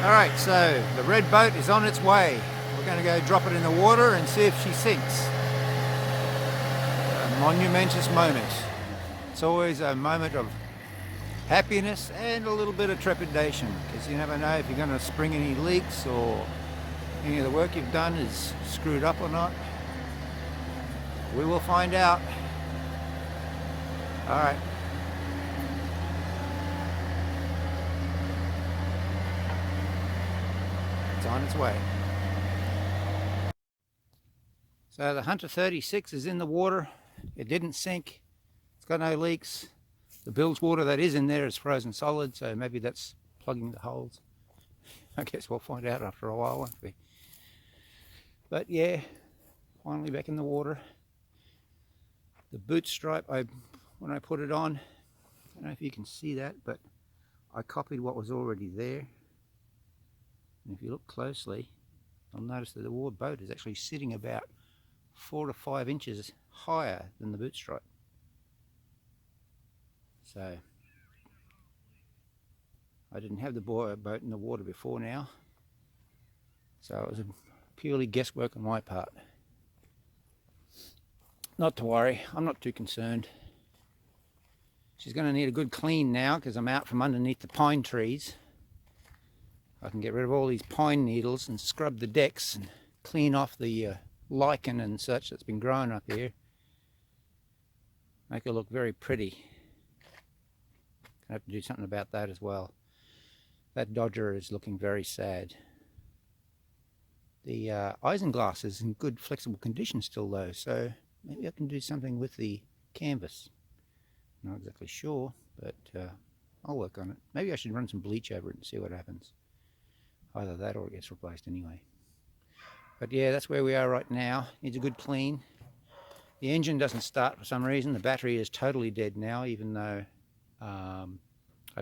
Alright, so the red boat is on its way. We're going to go drop it in the water and see if she sinks. A monumentous moment. It's always a moment of happiness and a little bit of trepidation, because you never know if you're going to spring any leaks or any of the work you've done is screwed up or not. We will find out. Alright. It's on its way. So the Hunter 36 is in the water. It didn't sink. It's got no leaks. The bilge water that is in there is frozen solid, so maybe that's plugging the holes. I guess we'll find out after a while, won't we? But yeah, finally back in the water. The boot stripe, when I put it on, I don't know if you can see that, but I copied what was already there. And if you look closely, you'll notice that the boat is actually sitting about 4 to 5 inches higher than the boot stripe. So I didn't have the boat in the water before now, so it was purely guesswork on my part. Not to worry, I'm not too concerned. She's going to need a good clean now because I'm out from underneath the pine trees. I can get rid of all these pine needles and scrub the decks and clean off the lichen and such that's been growing up here. Make it look very pretty. I have to do something about that as well. That Dodger is looking very sad. The isinglass is in good flexible condition still though, so maybe I can do something with the canvas. Not exactly sure, but I'll work on it. Maybe I should run some bleach over it and see what happens. Either that or it gets replaced anyway. But yeah, that's where we are right now. Needs a good clean. The engine doesn't start for some reason. The battery is totally dead now, even though I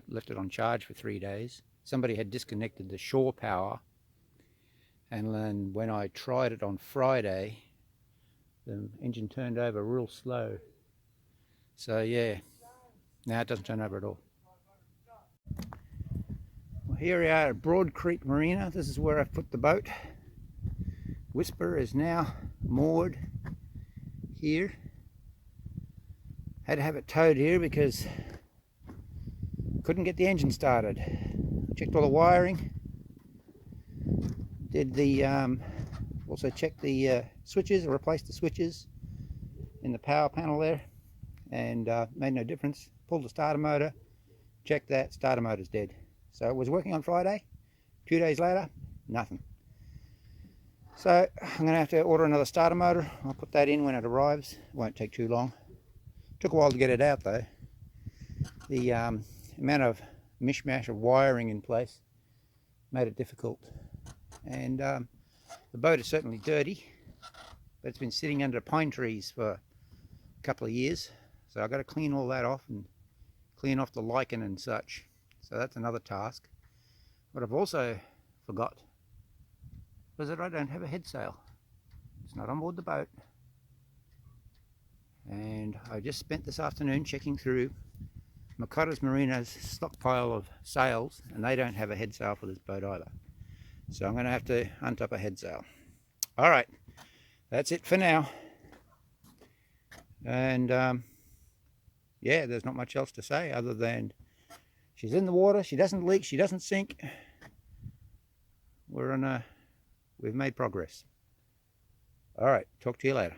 left it on charge for 3 days. Somebody had disconnected the shore power, and then when I tried it on Friday, the engine turned over real slow. So yeah, now it doesn't turn over at all. Well, here we are at Broad Creek Marina. This is where I've put the boat. Whisper is now moored here. Had to have it towed here because couldn't get the engine started. Checked all the wiring. Did the also checked the switches, replaced the switches in the power panel there, and made no difference. Pulled the starter motor, checked that, starter motor's dead. So it was working on Friday. 2 days later, nothing. So I'm going to have to order another starter motor. I'll put that in when it arrives. It won't take too long. Took a while to get it out though. The amount of mishmash of wiring in place made it difficult. And the boat is certainly dirty, but it's been sitting under pine trees for a couple of years. So I've got to clean all that off and clean off the lichen and such. So that's another task. What I've also forgot was that I don't have a head sail. It's not on board the boat. And I just spent this afternoon checking through Makotas Marina's stockpile of sails, and they don't have a head sail for this boat either. So I'm going to have to hunt up a head sail. Alright, that's it for now. And yeah, there's not much else to say other than she's in the water, she doesn't leak, she doesn't sink. We've made progress. Alright, talk to you later.